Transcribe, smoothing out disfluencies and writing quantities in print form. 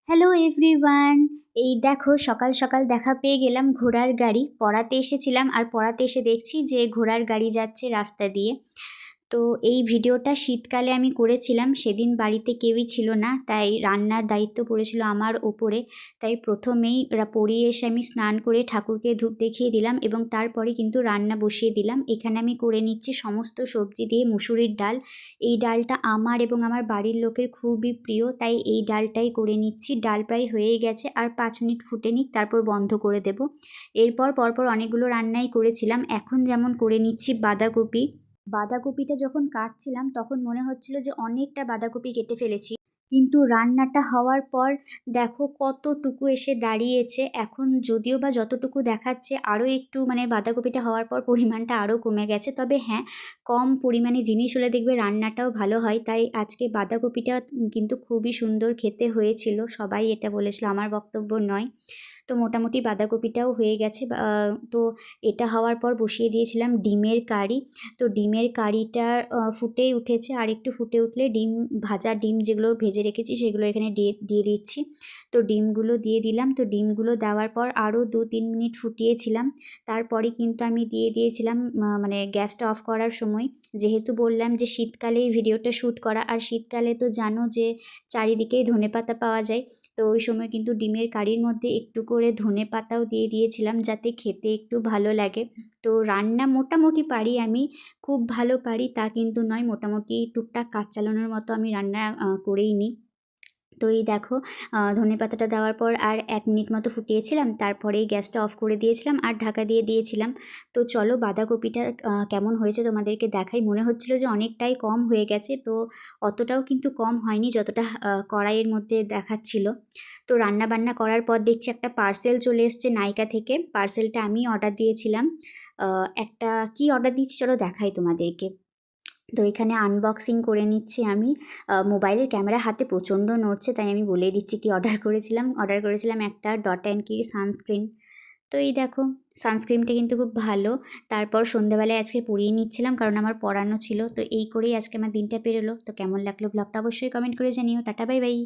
Hello everyone. এই দেখো সকাল সকাল দেখা পেয়ে গেলাম ঘোড়ার গাড়ি। পড়াতে এসেছিলাম আর পড়াতে এসে দেখছি যে ঘোড়ার গাড়ি যাচ্ছে রাস্তা দিয়ে। তো এই ভিডিওটা শীতকালে আমি করেছিলাম, সেদিন বাড়িতে কেউই ছিল না, তাই রান্নার দায়িত্ব পড়েছিল আমার ওপরে। তাই প্রথমেই পড়িয়ে এসে আমি স্নান করে ঠাকুরকে ধূপ দেখিয়ে দিলাম এবং তারপরে কিন্তু রান্না বসিয়ে দিলাম। এখানে আমি করে নিচ্ছি সমস্ত সবজি দিয়ে মুসুরির ডাল। এই ডালটা আমার এবং আমার বাড়ির লোকের খুবই প্রিয়, তাই এই ডালটাই করে নিচ্ছি। ডাল প্রায় হয়েই গেছে, আর 5 মিনিট ফুটে নিক, তারপর বন্ধ করে দেব। এরপর পরপর অনেকগুলো রান্নাই করেছিলাম। এখন যেমন করে নিচ্ছি বাঁধাকপি। বাঁধাকপিটা যখন কাটছিলাম তখন মনে হচ্ছিল যে অনেকটা বাঁধাকপি কেটে ফেলেছি, কিন্তু রান্নাটা হওয়ার পর দেখো কতটুকু এসে দাঁড়িয়েছে। এখন যদিও বা যতটুকু দেখাচ্ছে আরও একটু বাঁধাকপিটা হওয়ার পর পরিমাণটা আরও কমে গেছে, তবে হ্যাঁ, কম পরিমাণে জিনিস হলে দেখবে রান্নাটাও ভালো হয়। তাই আজকে বাঁধাকপিটা কিন্তু খুবই সুন্দর খেতে হয়েছিল, সবাই এটা বলেছিল, আমার বক্তব্য নয়। তো মোটামুটি বাঁধাকপিটাও হয়ে গেছে। তো এটা হওয়ার পর বসিয়ে দিয়েছিলাম ডিমের কারি। তো ডিমের কারিটা ফুটেই উঠেছে, আর একটু ফুটে উঠলে ভাজা ডিম যেগুলো ভেজে রেখেছি সেগুলো এখানে দিয়ে দিচ্ছি। তো ডিমগুলো দিয়ে দিলাম। তো ডিমগুলো দেওয়ার পর আরও 2-3 মিনিট ফুটিয়েছিলাম। তারপরে কিন্তু আমি দিয়ে দিয়েছিলাম গ্যাসটা অফ করার সময়, যেহেতু বললাম যে শীতকালে এই ভিডিওটা শ্যুট করা, আর শীতকালে তো জানো যে চারিদিকেই ধনেপাতা পাওয়া যায়। তো ওই সময় কিন্তু ডিমের কারির মধ্যে একটু করে ধনেপাতাও দিয়ে দিয়েছিলাম, যাতে খেতে একটু ভালো লাগে। তো রান্না মোটামুটি পারি আমি, খুব ভালো পারি তা কিন্তু নয়, মোটামুটি টুকটাক কাজ চালানোর মতো আমি রান্না করেই নিই। তো এই দেখো ধনেপাতাটা দেওয়ার পর আর 1 মিনিট মতো ফুটিয়েছিলাম, তারপরেই গ্যাসটা অফ করে দিয়েছিলাম আর ঢাকা দিয়ে দিয়েছিলাম। তো চলো বাঁধাকপিটা কেমন হয়েছে তোমাদেরকে দেখাই। মনে হচ্ছিল যে অনেকটাই কম হয়ে গেছে, তো অতটাও কিন্তু কম হয়নি যতটা কড়াইয়ের মধ্যে দেখাচ্ছিল। তো রান্না বান্না করার পর দেখছি একটা পার্সেল চলে এসছে নাইকা থেকে। পার্সেলটা আমি অর্ডার দিয়েছিলাম। একটা কি অর্ডার দিয়েছি চলো দেখাই তোমাদেরকে। তো এখানে আনবক্সিং করে নিচ্ছি আমি। মোবাইলের ক্যামেরা হাতে প্রচণ্ড নড়ছে, তাই আমি বলে দিচ্ছি কি অর্ডার করেছিলাম একটা ডট অ্যান্ড কি সানস্ক্রিন। তো এই দেখো সানস্ক্রিনটা কিন্তু খুব ভালো। তারপর সন্ধ্যেবেলায় আজকে পরিয়ে নিচ্ছিলাম, কারণ আমার পরানো ছিল। তো এই করেই আজকে আমার দিনটা পেরোলো। তো কেমন লাগলো ব্লগটা অবশ্যই কমেন্ট করে জানিও। Tata, bye bye.